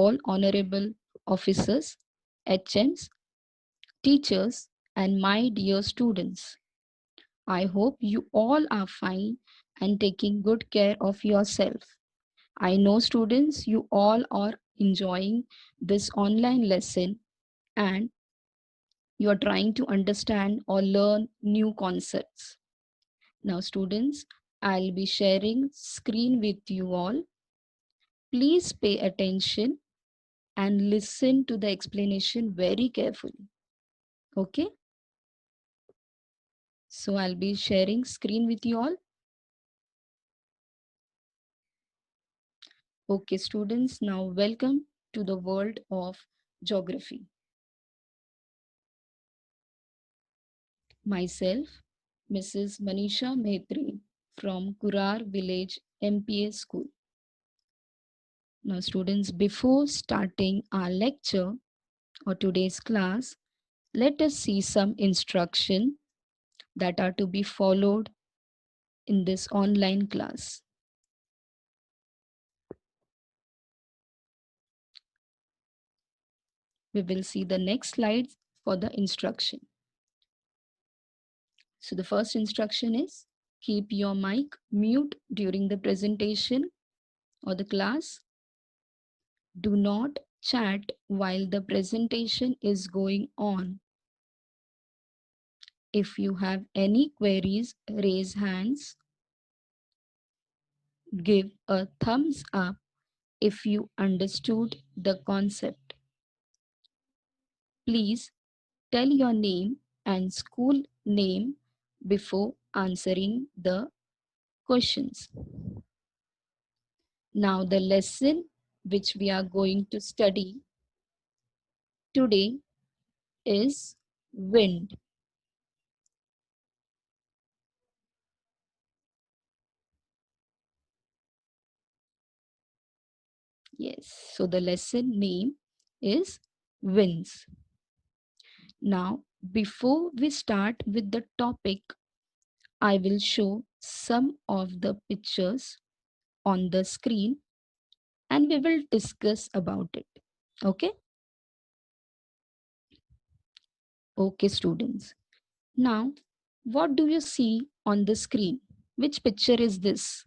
all honorable officers, HMs, teachers, and my dear students. I hope you all are fine and taking good care of yourself. I know, students, you all are enjoying this online lesson and you are trying to understand or learn new concepts. Now, students, I'll be sharing screen with you all. Please pay attention and listen to the explanation very carefully. Okay? So I'll be sharing screen with you all. Okay, students, now welcome to the world of geography. Myself, Mrs. Manisha Mehtre from Kurar Village MPA School. Now, students, before starting our lecture or today's class, let us see some instruction that are to be followed in this online class. We will see the next slides for the instruction. So the first instruction is keep your mic mute during the presentation or the class. Do not chat while the presentation is going on. If you have any queries, raise hands. Give a thumbs up if you understood the concept. Please tell your name and school name before answering the questions. Now the lesson which we are going to study today is wind. Yes, so the lesson name is winds. Now, before we start with the topic, I will show some of the pictures on the screen and we will discuss about it. Okay? Okay, students. Now, what do you see on the screen? Which picture is this?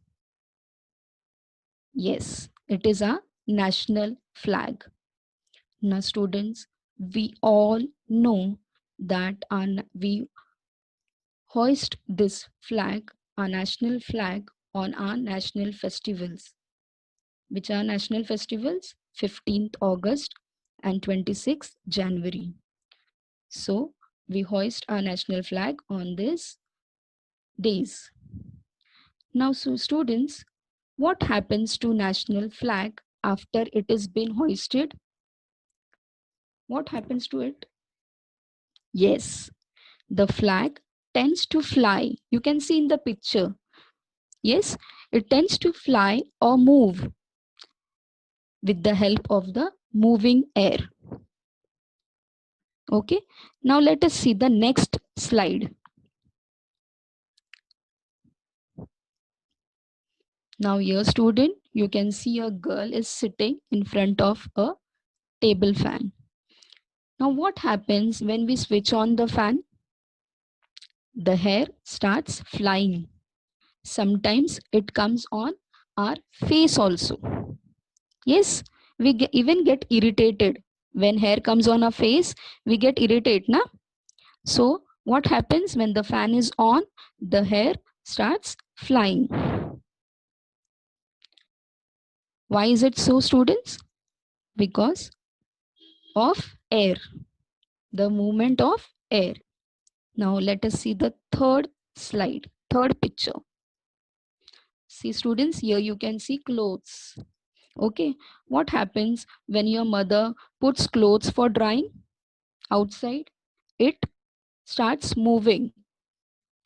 Yes, it is a national flag. Now, students, we all know that we hoist this flag, our national flag, on our national festivals. Which are national festivals? 15th August and 26th January. So, we hoist our national flag on these days. Now, so students, what happens to national flag after it is been hoisted? What happens to it? Yes, the flag tends to fly. You can see in the picture. Yes, it tends to fly or move with the help of the moving air. Okay, now let us see the next slide. Now here, student, you can see a girl is sitting in front of a table fan. Now what happens when we switch on the fan? The hair starts flying. Sometimes it comes on our face also. Yes, we even get irritated. When hair comes on our face, we get irritated, na? So what happens when the fan is on? The hair starts flying. Why is it so, students? Because of air, the movement of air. Now let us see the third slide, third picture. See, students, here you can see clothes. Okay, what happens when your mother puts clothes for drying outside? It starts moving.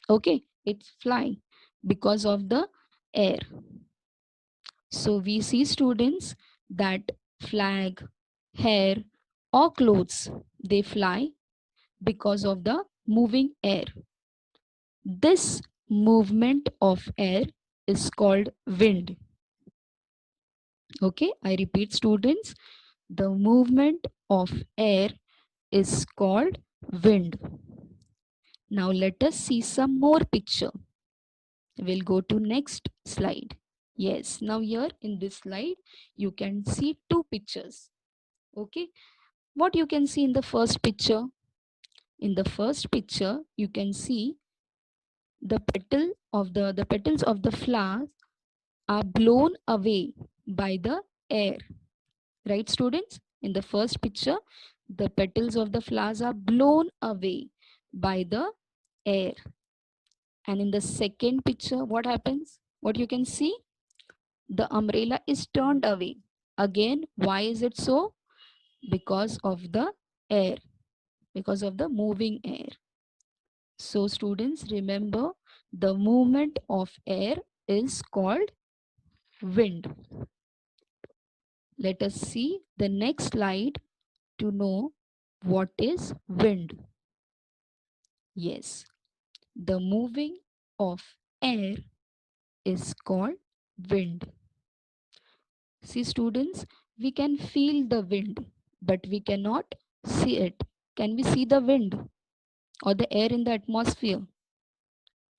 Okay, it's flying because of the air. So we see, students, that flag, hair or clothes, they fly because of the moving air. This movement of air is called wind. Okay, I repeat, students, The movement of air is called wind. Now let us see some more picture. We'll go to next slide. Yes, now here in this slide, you can see two pictures. Okay, what you can see in the first picture? In the first picture, you can see the petals of the flowers are blown away by the air. Right, students? In the first picture, the petals of the flowers are blown away by the air. And in the second picture, what happens? What you can see? The umbrella is turned away. Again, why is it so? Because of the air, because of the moving air. So students, remember, the movement of air is called wind. Let us see the next slide to know what is wind. Yes, the moving of air is called wind. See students, we can feel the wind, but we cannot see it. Can we see the wind or the air in the atmosphere?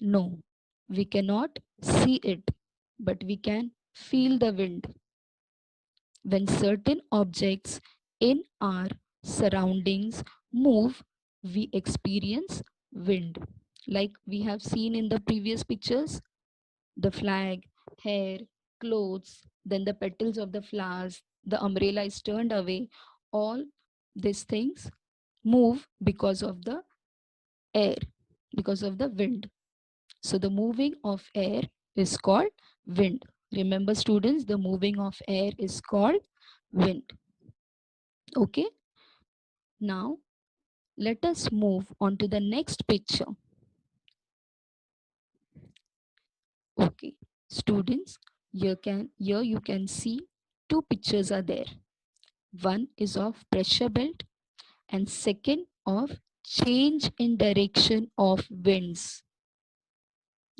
No, we cannot see it, but we can feel the wind. When certain objects in our surroundings move, we experience wind. Like we have seen in the previous pictures, the flag, hair, clothes, then the petals of the flowers, the umbrella is turned away. All these things move because of the air, because of the wind. So the moving of air is called wind. Remember students, the moving of air is called wind. Okay. Now let us move on to the next picture. Okay. Students, here you can see two pictures are there. One is of pressure belt and second of change in direction of winds.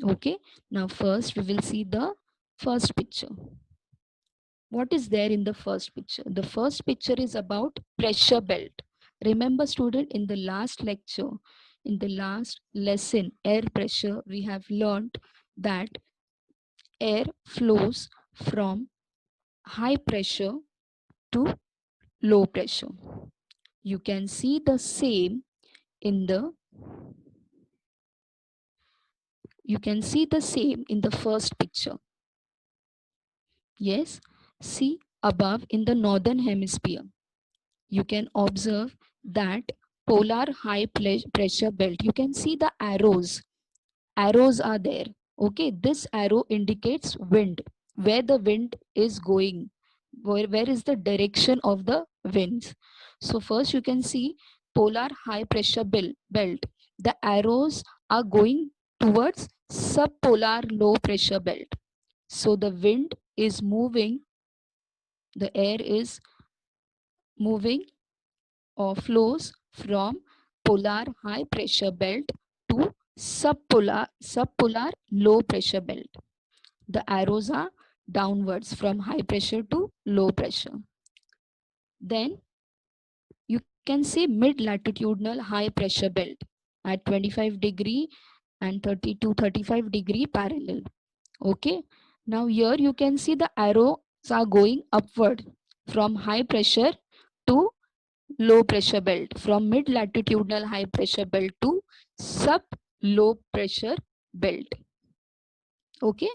Okay. Now first we will see the first picture. What is there in the first picture? The first picture is about pressure belt. Remember student, in the last lecture, in the last lesson, air pressure, we have learned that air flows from high pressure to low pressure. You can see the same in the first picture. Yes, see above in the northern hemisphere. You can observe that polar high pressure belt. You can see the arrows are there. Okay, this arrow indicates wind, where the wind is going, where is the direction of the winds. So first you can see polar high pressure belt. The arrows are going towards subpolar low pressure belt. So the wind is moving, the air is moving or flows from polar high pressure belt to subpolar low pressure belt. The arrows are downwards from high pressure to low pressure. Then you can see mid latitudinal high pressure belt at 25° and 30 to 35° parallel. Okay, now here you can see the arrows are going upward from high pressure to low pressure belt, from mid latitudinal high pressure belt to sub low pressure belt. Okay,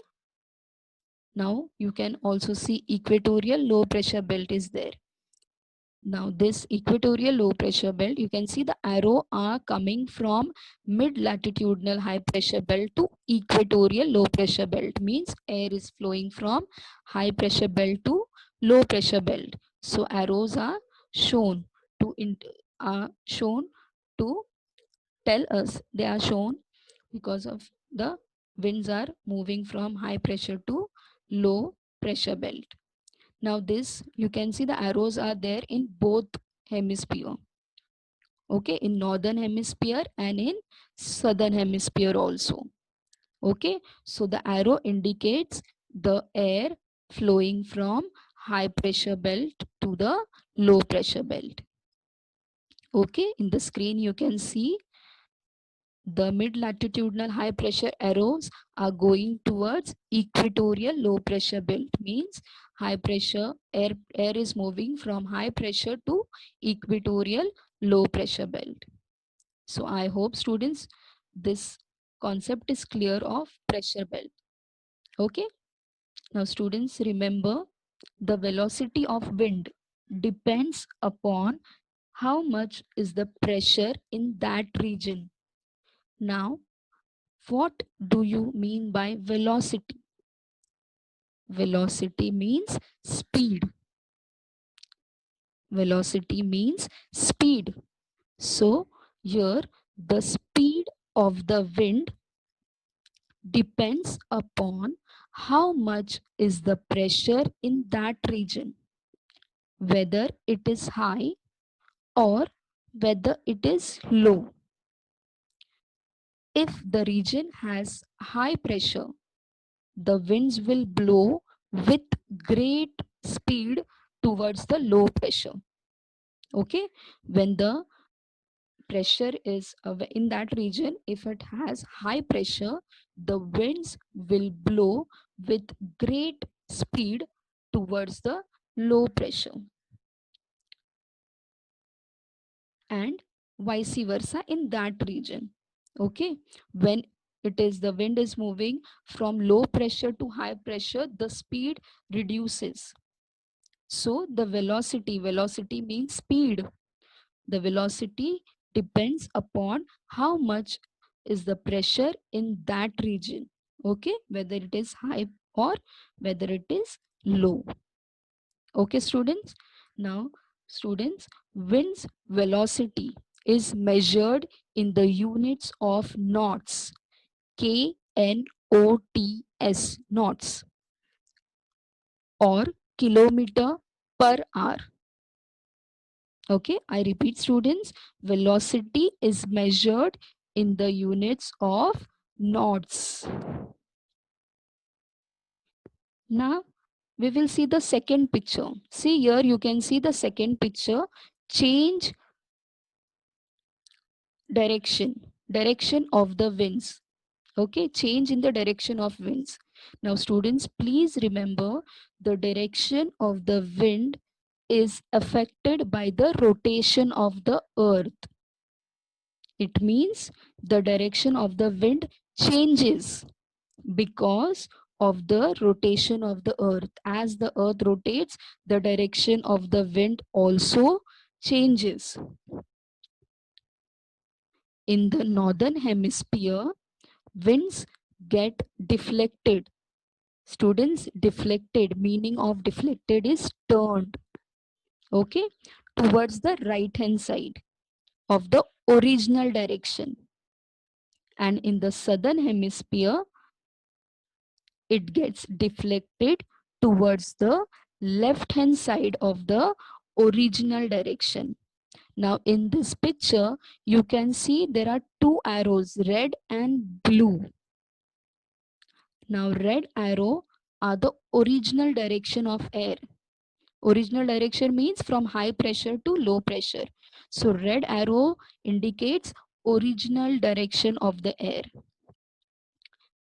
now you can also see equatorial low pressure belt is there. Now this equatorial low pressure belt, you can see the arrow are coming from mid latitudinal high pressure belt to equatorial low pressure belt, means air is flowing from high pressure belt to low pressure belt. So arrows are shown to tell us, they are shown because of the winds are moving from high pressure to low pressure belt. Now this, you can see the arrows are there in both hemisphere. Okay, in northern hemisphere and in southern hemisphere also. Okay, so the arrow indicates the air flowing from high pressure belt to the low pressure belt. Okay, in the screen you can see the mid-latitudinal high pressure arrows are going towards equatorial low pressure belt, means high pressure air is moving from high pressure to equatorial low pressure belt. So I hope students this concept is clear of pressure belt. Okay, now students remember the velocity of wind depends upon how much is the pressure in that region. Now, what do you mean by velocity? Velocity means speed. Velocity means speed. So, here the speed of the wind depends upon how much is the pressure in that region, whether it is high or whether it is low. If the region has high pressure, the winds will blow with great speed towards the low pressure. Okay, when the pressure is in that region, if it has high pressure, the winds will blow with great speed towards the low pressure, and vice versa in that region. Okay, when it is the wind is moving from low pressure to high pressure, the speed reduces. So the velocity means speed. The velocity depends upon how much is the pressure in that region. Okay, whether it is high or whether it is low. Okay, students. Now, students, wind's velocity is measured in the units of knots. KNOTS, knots, or kilometer per hour. Okay, I repeat, students, velocity is measured in the units of knots. Now, we will see the second picture. See here, you can see the second picture. Change direction of the winds. Okay, change in the direction of winds. Now, students, please remember the direction of the wind is affected by the rotation of the earth. It means the direction of the wind changes because of the rotation of the earth. As the earth rotates, the direction of the wind also changes. In the northern hemisphere, winds get deflected. Students, deflected, meaning of deflected is turned, okay, towards the right hand side of the original direction. And in the southern hemisphere, it gets deflected towards the left hand side of the original direction. Now in this picture, you can see there are two arrows, red and blue. Now red arrow are the original direction of air. Original direction means from high pressure to low pressure. So red arrow indicates original direction of the air.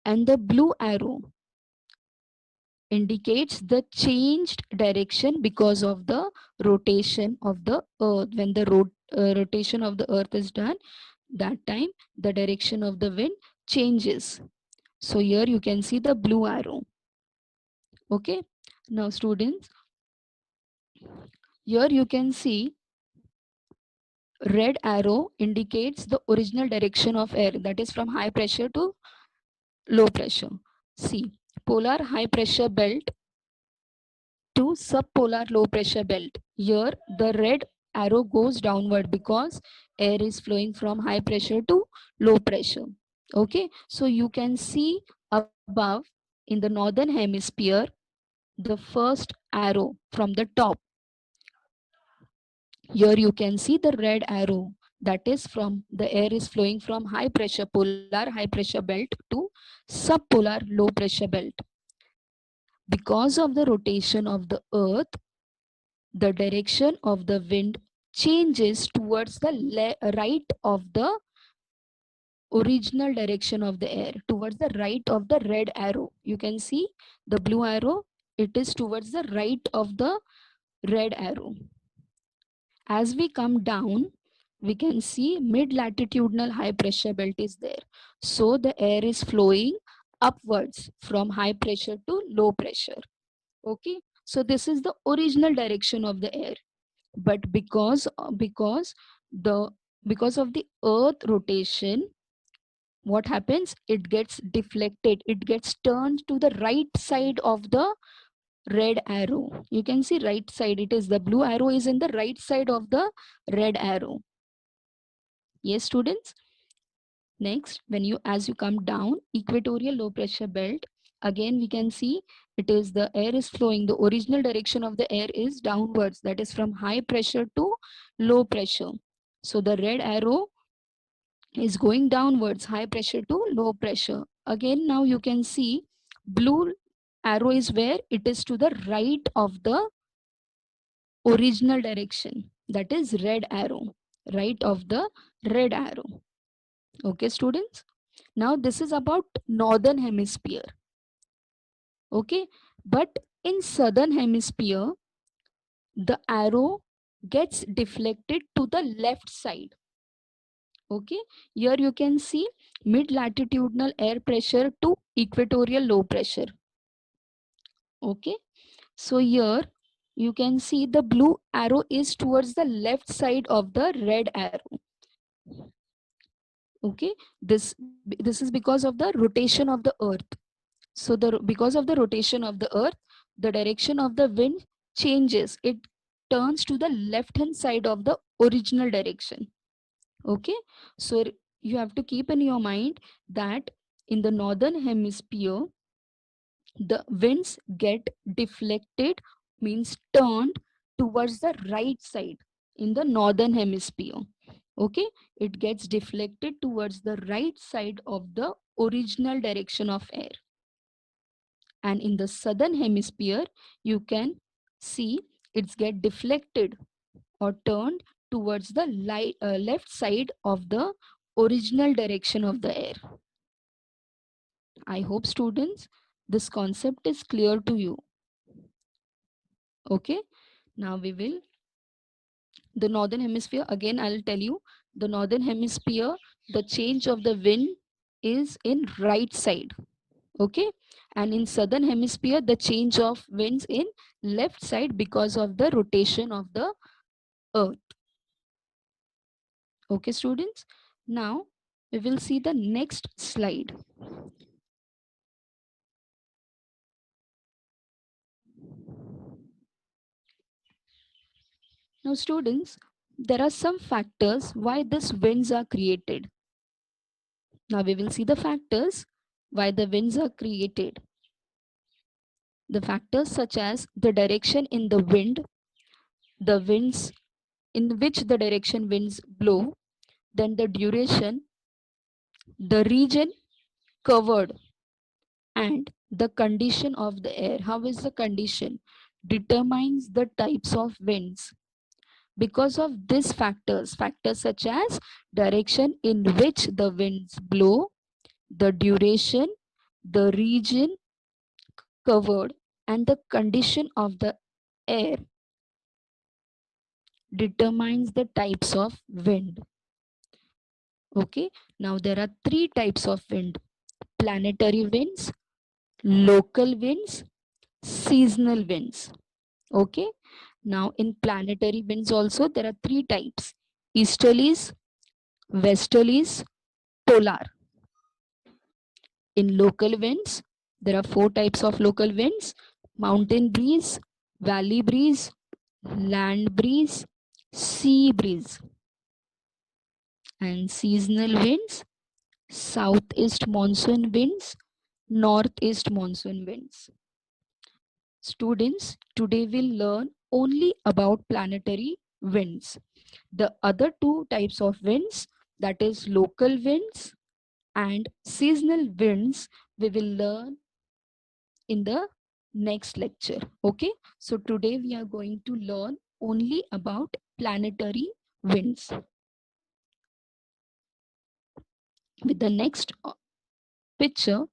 And the blue arrow indicates the changed direction because of the rotation of the earth. When the rotation of the earth is done, that time the direction of the wind changes. So here you can see the blue arrow. Okay, now students, here you can see red arrow indicates the original direction of air, that is from high pressure to low pressure. See, polar high pressure belt to subpolar low pressure belt. Here the red arrow goes downward because air is flowing from high pressure to low pressure. Okay, so you can see above in the northern hemisphere the first arrow from the top. Here you can see the red arrow, that is from the air is flowing from high pressure polar high pressure belt to subpolar low pressure belt. Because of the rotation of the earth, the direction of the wind changes towards the right of the original direction of the air, towards the right of the red arrow. You can see the blue arrow, it is towards the right of the red arrow. As we come down, we can see mid-latitudinal high pressure belt is there. So the air is flowing upwards from high pressure to low pressure. Okay, so this is the original direction of the air. But the because of the earth rotation, what happens? It gets deflected, it gets turned to the right side of the red arrow. You can see right side, it is the blue arrow is in the right side of the red arrow. Yes, students. Next, when you as you come down, equatorial low pressure belt, again we can see it is the air is flowing, the original direction of the air is downwards, that is from high pressure to low pressure. So the red arrow is going downwards, high pressure to low pressure. Again, now you can see blue arrow is where it is to the right of the original direction, that is red arrow, right of the red arrow. Okay, students. Now this is about northern hemisphere. Okay, but in southern hemisphere, the arrow gets deflected to the left side. Okay, here you can see mid latitudinal air pressure to equatorial low pressure. Okay, so here you can see the blue arrow is towards the left side of the red arrow. Okay, this is because of the rotation of the earth. So because of the rotation of the earth, the direction of the wind changes, it turns to the left hand side of the original direction. Okay, so you have to keep in your mind that in the northern hemisphere, the winds get deflected, means turned towards the right side in the northern hemisphere. Okay, it gets deflected towards the right side of the original direction of air. And in the southern hemisphere, you can see it's get deflected or turned towards the left side of the original direction of the air. I hope, students, this concept is clear to you. Okay, now we will the northern hemisphere, again I'll tell you, the northern hemisphere, the change of the wind is in right side. Okay, and in southern hemisphere, the change of winds in left side because of the rotation of the earth. Okay, students, now we will see the next slide. Now students, there are some factors why these winds are created. Now we will see the factors why the winds are created. The factors such as the direction in the wind, the winds in which the direction winds blow, then the duration, the region covered, and the condition of the air. How is the condition? Determines the types of winds. Because of these factors, factors such as direction in which the winds blow, the duration, the region covered, and the condition of the air determines the types of wind. Okay, now there are three types of wind: planetary winds, local winds, seasonal winds. Okay, now in planetary winds also there are three types: easterlies, westerlies, polar. In local winds, there are four types of local winds: mountain breeze, valley breeze, land breeze, sea breeze. And seasonal winds, southeast monsoon winds, northeast monsoon winds. Students, today we'll learn only about planetary winds. The other two types of winds, that is local winds and seasonal winds, we will learn in the next lecture. Okay, so today we are going to learn only about planetary winds. With the next picture,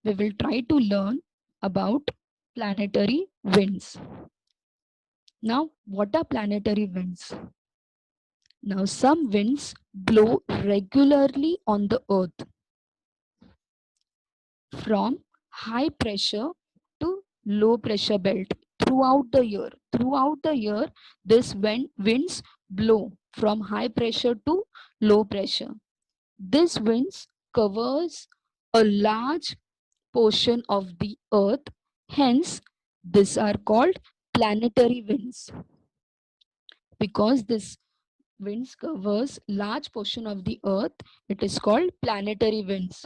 we will try to learn about planetary winds. Now, what are planetary winds? Now, some winds blow regularly on the earth from high pressure to low pressure belt throughout the year. Throughout the year, this winds blow from high pressure to low pressure. This winds covers a large portion of the earth. Hence, these are called planetary winds. Because this winds covers large portion of the earth, it is called planetary winds.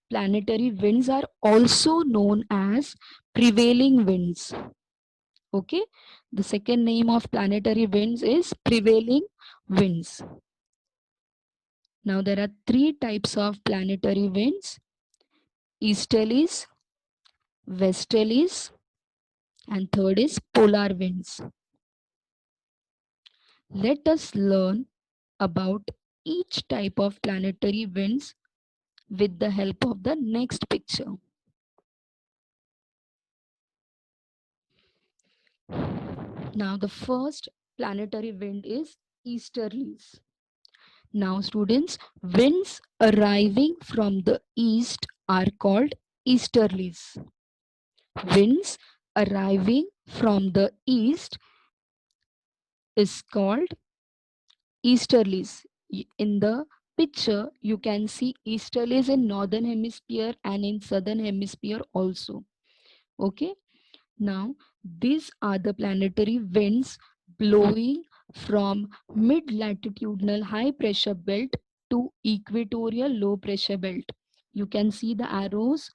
Planetary winds are also known as prevailing winds. Okay, the second name of planetary winds is prevailing winds. Now there are three types of planetary winds: easterlies, westerlies, and third is polar winds. Let us learn about each type of planetary winds with the help of the next picture. Now the first planetary wind is easterlies. Now students, winds arriving from the east are called easterlies. Winds arriving from the east is called easterlies. In the picture, you can see easterlies in northern hemisphere and in southern hemisphere also. Okay. Now, these are the planetary winds blowing from mid-latitudinal high pressure belt to equatorial low pressure belt. You can see the arrows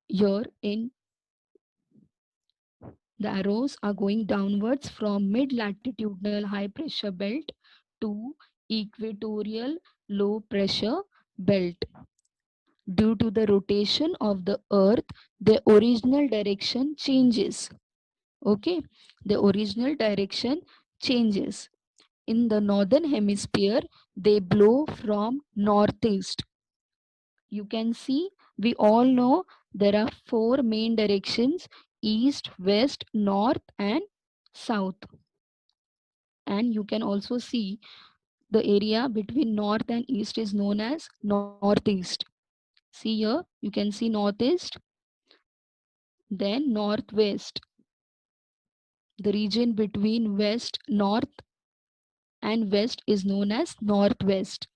here in the arrows are going downwards from mid-latitudinal high pressure belt to equatorial low pressure belt. Due to the rotation of the earth, the original direction changes. Okay, the original direction changes. In the northern hemisphere, they blow from northeast. You can see, we all know there are four main directions: east, west, north, and south. And you can also see the area between north and east is known as northeast. See here, you can see northeast, then northwest. The region between west, north, and west is known as northwest.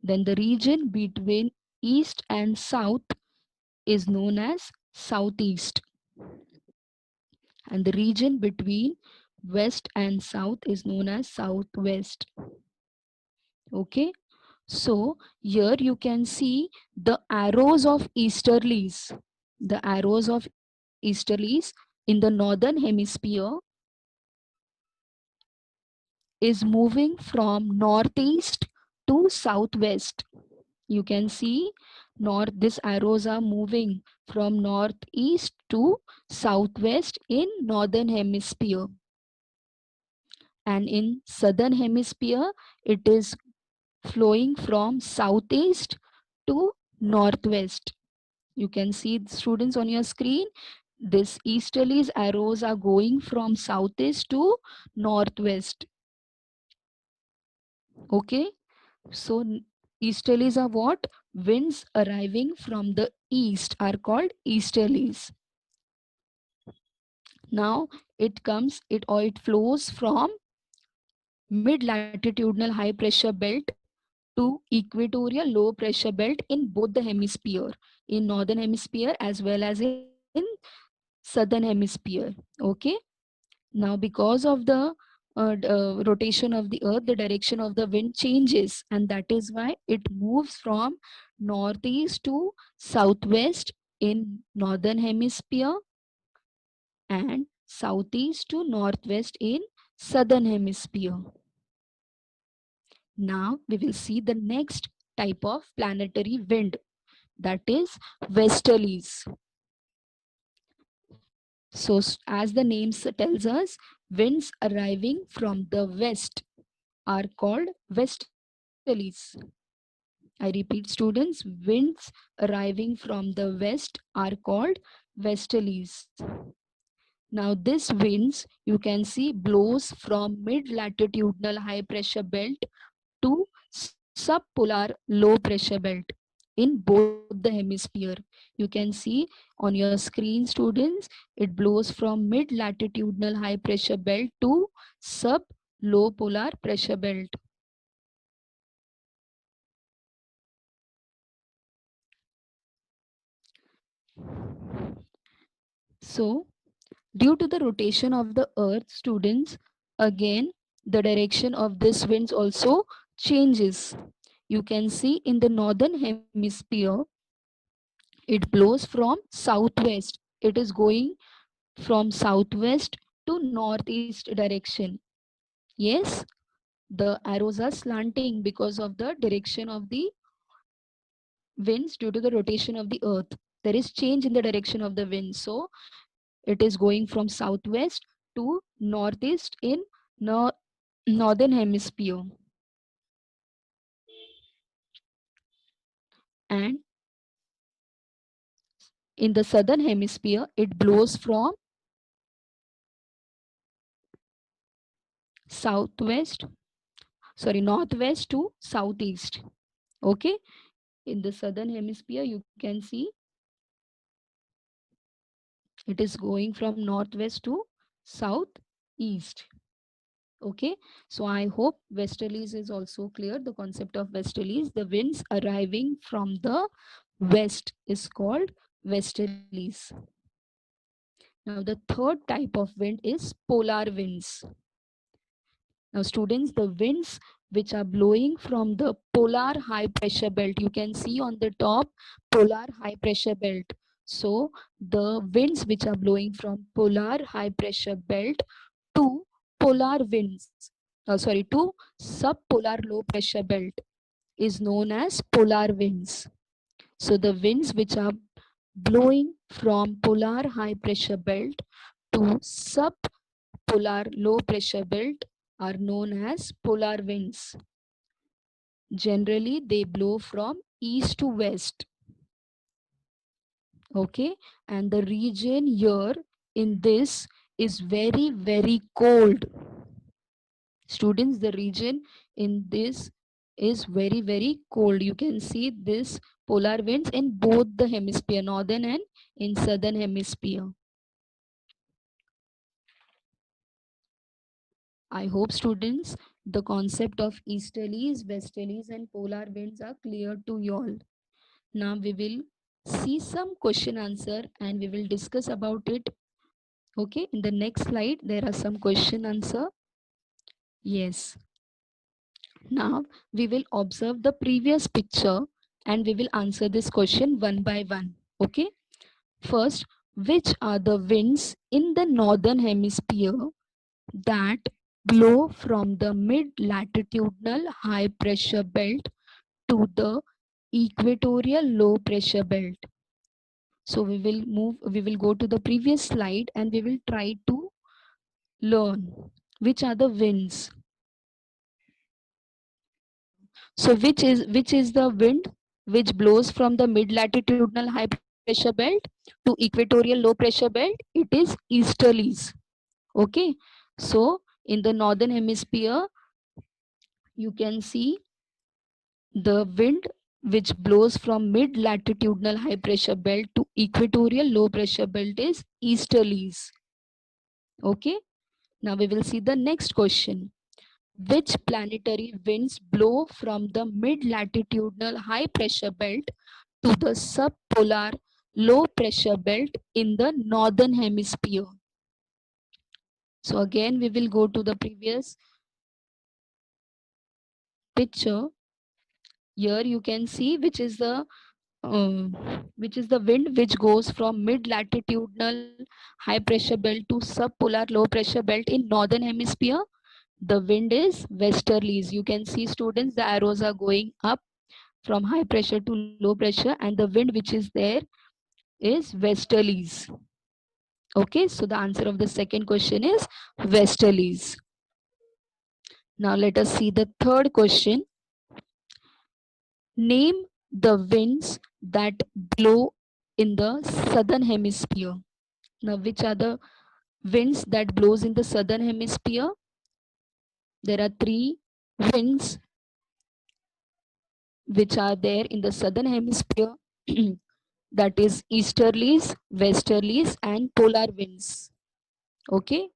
Then the region between east and south is known as southeast. And the region between west and south is known as southwest. Okay. So here you can see the arrows of easterlies. The arrows of easterlies in the northern hemisphere is moving from northeast to southwest. You can see these arrows are moving from northeast to southwest in northern hemisphere. And in southern hemisphere, it is flowing from southeast to northwest. You can see, students, on your screen, this easterlies arrows are going from southeast to northwest. Okay, so easterlies are what? Winds arriving from the east are called easterlies. Now it flows from mid latitudinal high pressure belt to equatorial low pressure belt in both the hemisphere, in northern hemisphere as well as in southern hemisphere. Okay. Now because of the rotation of the earth, the direction of the wind changes, and that is why it moves from northeast to southwest in northern hemisphere and southeast to northwest in southern hemisphere. Now we will see the next type of planetary wind. that is westerlies. So, as the name tells us, winds arriving from the west are called westerlies. I repeat, students, winds arriving from the west are called westerlies. Now, this winds you can see blows from mid latitudinal high pressure belt to subpolar low pressure belt in both the hemisphere. You can see on your screen, students, it blows from mid latitudinal high pressure belt to sub low polar pressure belt. So, due to the rotation of the earth, students, again the direction of this winds also changes. You can see in the northern hemisphere it blows from southwest. It is going from southwest to northeast direction. Yes, the arrows are slanting because of the direction of the winds due to the rotation of the earth. There is change in the direction of the wind. So it is going from southwest to northeast in northern hemisphere. And in the southern hemisphere, it blows from southwest, sorry, northwest to southeast. Okay, in the southern hemisphere, you can see it is going from northwest to southeast. Okay, so I hope westerlies is also clear. The concept of westerlies, the winds arriving from the west is called westerlies. Now the third type of wind is polar winds. Now students, the winds which are blowing from the polar high pressure belt, you can see on the top polar high pressure belt. So the winds which are blowing from polar high pressure belt to polar winds, to subpolar low pressure belt is known as polar winds. So the winds which are blowing from polar high pressure belt to subpolar low pressure belt are known as polar winds. Generally, they blow from east to west. Okay, and the region here in this is very, very cold. Students, the region in this is very, very cold. You can see this polar winds in both the hemisphere, northern and in southern hemisphere. I hope students, the concept of easterlies, westerlies and polar winds are clear to you all. Now we will see some question answer and we will discuss about it. Okay, in the next slide there are some question answer. Yes. Now we will observe the previous picture and we will answer this question one by one. Okay. First, which are the winds in the northern hemisphere that blow from the mid-latitudinal high pressure belt to the equatorial low pressure belt? So we will go to the previous slide and we will try to learn which are the winds. So which is the wind which blows from the mid latitudinal high pressure belt to equatorial low pressure belt? It is easterlies. Okay. So in the northern hemisphere, you can see the wind which blows from mid latitudinal high pressure belt to equatorial low pressure belt is easterlies. Okay. Now we will see the next question. Which planetary winds blow from the mid-latitudinal high pressure belt to the subpolar low pressure belt in the northern hemisphere? So again, we will go to the previous picture. Here you can see which is the wind which goes from mid-latitudinal high pressure belt to subpolar low pressure belt in northern hemisphere. The wind is westerlies. You can see students, the arrows are going up from high pressure to low pressure, and the wind which is there is westerlies. Okay, so the answer of the second question is westerlies. Now let us see the third question. Name the winds that blow in the southern hemisphere. Now, which are the winds that blows in the southern hemisphere? There are three winds which are there in the southern hemisphere. That is easterlies, westerlies, and polar winds. Okay,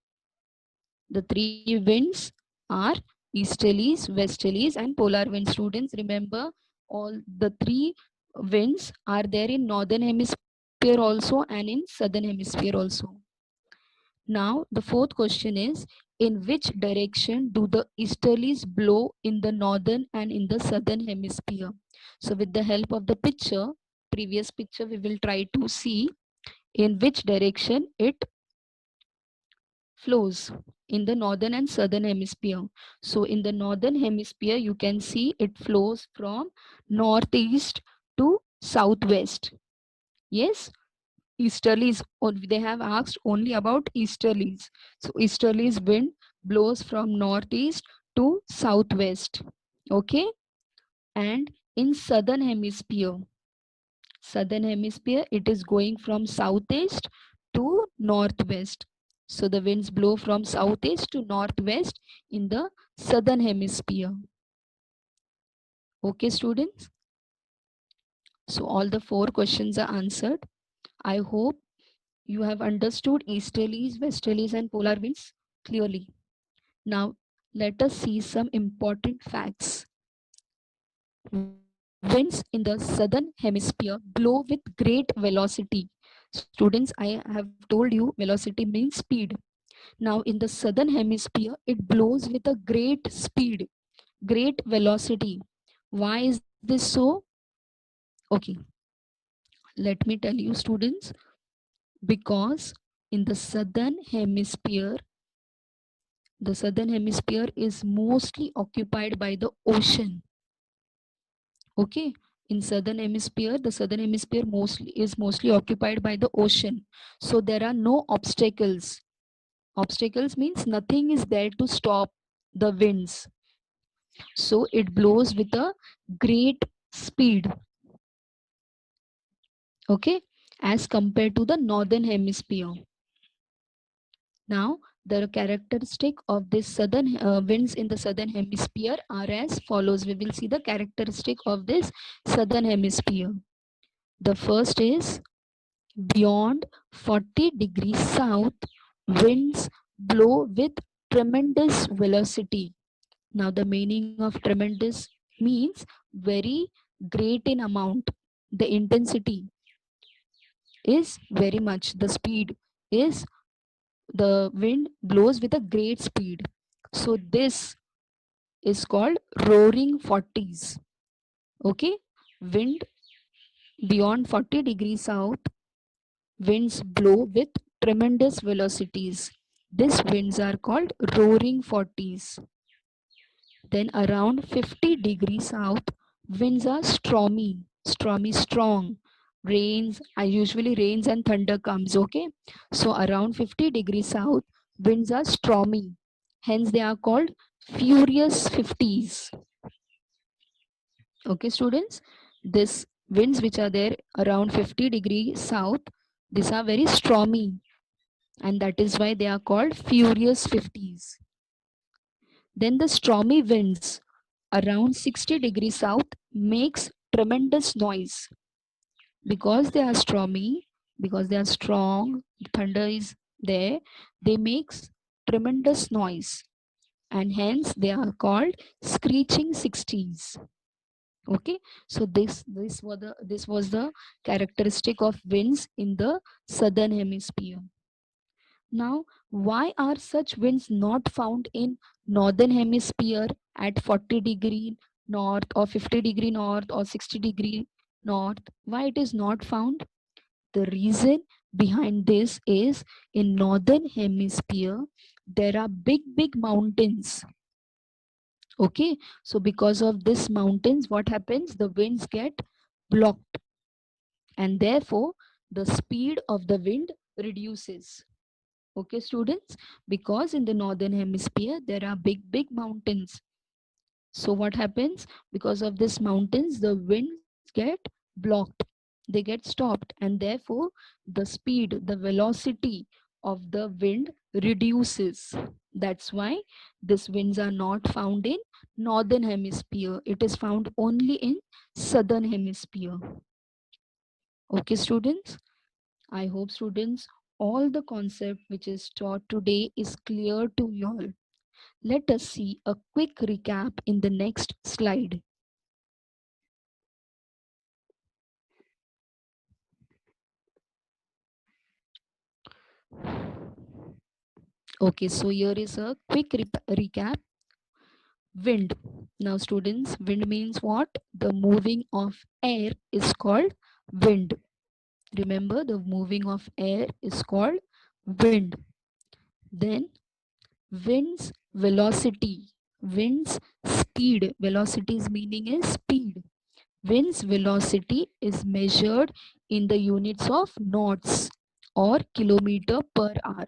the three winds are easterlies, westerlies, and polar winds. Students, remember, all the three winds are there in northern hemisphere also and in southern hemisphere also. Now, the fourth question is, in which direction do the easterlies blow in the northern and in the southern hemisphere? So, with the help of the picture, previous picture, we will try to see in which direction it flows in the northern and southern hemisphere. So, in the northern hemisphere, you can see it flows from northeast to southwest. Yes, easterlies, they have asked only about easterlies. So easterlies wind blows from northeast to southwest. Okay, and in southern hemisphere it is going from southeast to northwest. So the winds blow from southeast to northwest in the southern hemisphere. Okay, students, so all the four questions are answered. I hope you have understood easterlies, westerlies, and polar winds clearly. Now, let us see some important facts. Winds in the southern hemisphere blow with great velocity. Students, I have told you velocity means speed. Now, in the southern hemisphere, it blows with a great speed, great velocity. Why is this so? Okay, let me tell you, students, because in the southern hemisphere is mostly occupied by the ocean. Okay, in the southern hemisphere mostly occupied by the ocean. So there are no obstacles. Obstacles means nothing is there to stop the winds. So it blows with a great speed. Okay, as compared to the northern hemisphere. Now, the characteristic of this southern winds in the southern hemisphere are as follows. We will see the characteristic of this southern hemisphere. The first is, beyond 40 degrees south, winds blow with tremendous velocity. Now, the meaning of tremendous means very great in amount. The intensity is very much. The speed is, the wind blows with a great speed. So this is called roaring 40s. Okay, wind beyond 40 degrees south, winds blow with tremendous velocities. These winds are called roaring 40s. Then around 50 degrees south, winds are stormy strong. Usually rains and thunder comes, okay? So around 50 degrees south, winds are stormy. Hence they are called furious 50s. Okay, students, this winds which are there around 50 degrees south, these are very stormy, and that is why they are called furious 50s. Then the stormy winds around 60 degrees south makes tremendous noise because they are stormy, because they are strong, thunder is there, they makes tremendous noise, and hence they are called screeching 60s. Okay, so this was the characteristic of winds in the southern hemisphere. Now, why are such winds not found in northern hemisphere at 40 degree north or 50 degree north or 60 degree north? Why it is not found? The reason behind this is, in northern hemisphere there are big mountains. Okay, so because of this mountains, what happens? The winds get blocked, and therefore the speed of the wind reduces. Okay, students, because in the northern hemisphere there are big mountains. So what happens? Because of this mountains, the winds get blocked, they get stopped, and therefore the speed, the velocity of the wind reduces. That's why these winds are not found in northern hemisphere. It is found only in southern hemisphere. Okay, students. I hope students all the concept which is taught today is clear to you all. Let us see a quick recap in the next slide. Okay, so here is a quick recap. Wind. Now, students, wind means what? The moving of air is called wind. Remember, the moving of air is called wind. Then, wind's velocity. Wind's speed. Velocity's meaning is speed. Wind's velocity is measured in the units of knots or kilometer per hour.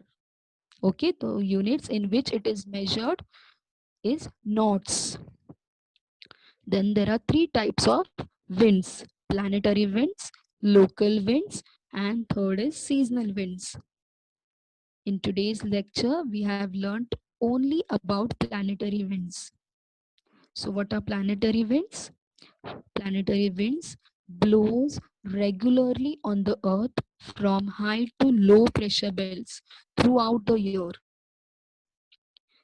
Okay, the units in which it is measured is knots. Then there are three types of winds: planetary winds, local winds, and third is seasonal winds. In today's lecture, we have learnt only about planetary winds. So, what are planetary winds? Planetary winds blows regularly on the earth from high to low pressure belts throughout the year.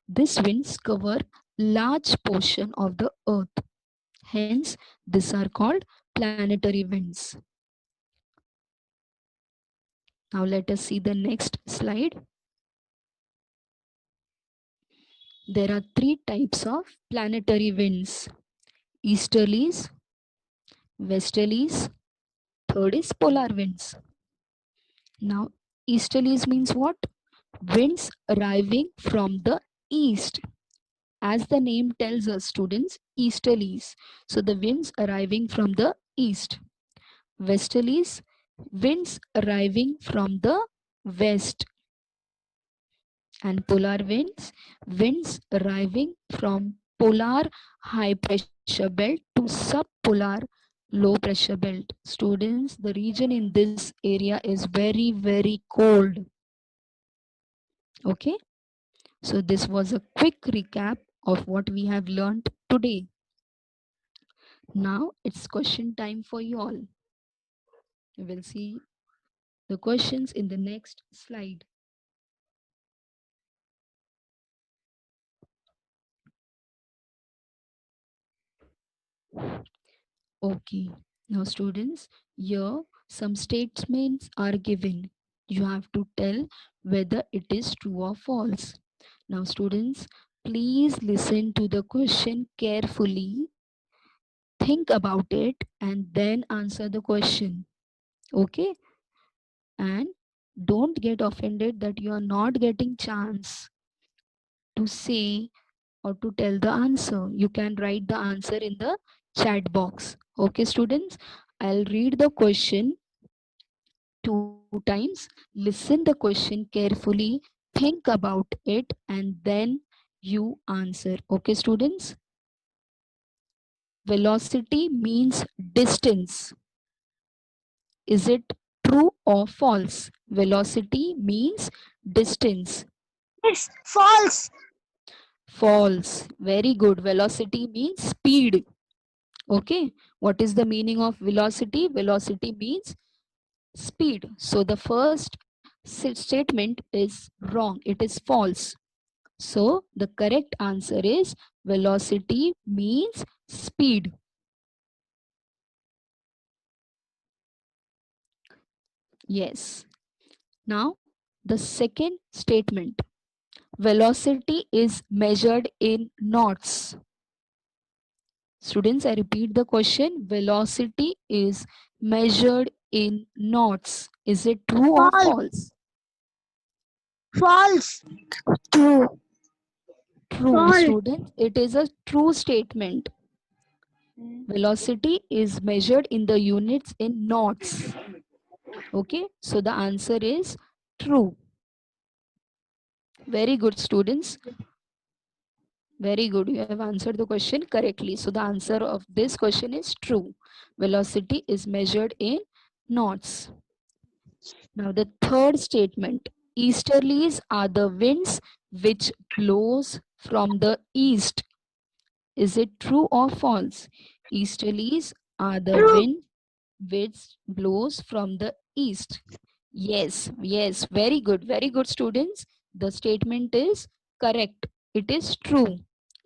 These winds cover large portion of the earth. Hence, these are called planetary winds. Now let us see the next slide. There are three types of planetary winds: easterlies, westerlies, third is polar winds. Now, easterlies means what? Winds arriving from the east. As the name tells us, students, easterlies. So the winds arriving from the east. Westerlies, winds arriving from the west. And polar winds, winds arriving from polar high pressure belt to subpolar low pressure belt. Students, the region in this area is very cold. Okay, so this was a quick recap of what we have learned today. Now it's question time for you all. We will see the questions in the next slide. Okay, now students, here some statements are given. You have to tell whether it is true or false. Now students, please listen to the question carefully, think about it, and then answer the question. Okay, and don't get offended that you are not getting chance to say or to tell the answer. You can write the answer in the chat box. Okay, students, I'll read the question two times, listen the question carefully, think about it, and then you answer. Okay, students? Velocity means distance. Is it true or false? Velocity means distance. It's false. False. Very good. Velocity means speed. Okay. What is the meaning of velocity? Velocity means speed. So the first statement is wrong. It is false. So the correct answer is velocity means speed. Yes. Now the second statement. Velocity is measured in knots. Students, I repeat the question. Velocity is measured in knots. Is it true or False. false? False. True. True, False. students. It is a true statement. Velocity is measured in the units in knots. Okay, so the answer is true. Very good, students. Very good. You have answered the question correctly. So the answer of this question is true. Velocity is measured in knots. Now the third statement. Easterlies are the winds which blows from the east. Is it true or false? Easterlies are the True. wind which blows from the east. Yes, yes, very good, students. The statement is correct. It is true.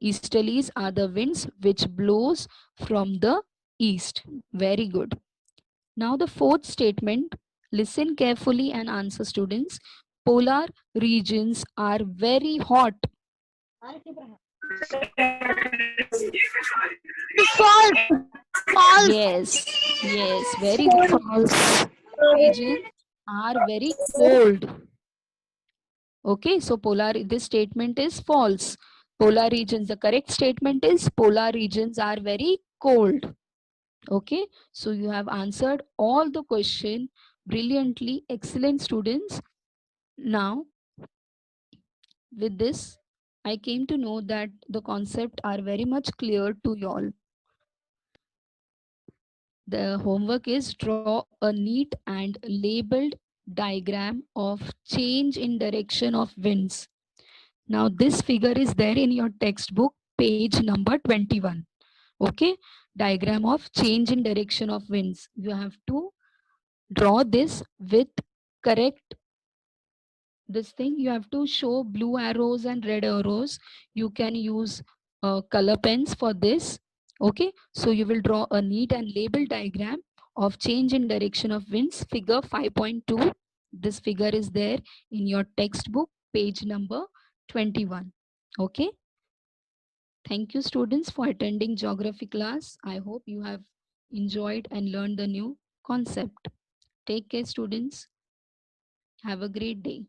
Easterlies are the winds which blows from the east. Very good. Now the fourth statement, listen carefully and answer, students. Polar regions are very hot. False. False. Yes, yes, very good. False. Regions are very cold. Okay, so this statement is false. Polar regions, the correct statement is polar regions are very cold. Okay, so you have answered all the question brilliantly. Excellent, students. Now, with this, I came to know that the concept are very much clear to y'all. The homework is draw a neat and labeled diagram of change in direction of winds. Now this figure is there in your textbook, page number 21. Okay, diagram of change in direction of winds. You have to draw this with correct this thing. You have to show blue arrows and red arrows. You can use color pens for this. Okay, so you will draw a neat and label diagram of change in direction of winds, figure 5.2. This figure is there in your textbook, page number 21. Okay, thank you, students, for attending geography class. I hope you have enjoyed and learned the new concept. Take care, students. Have a great day.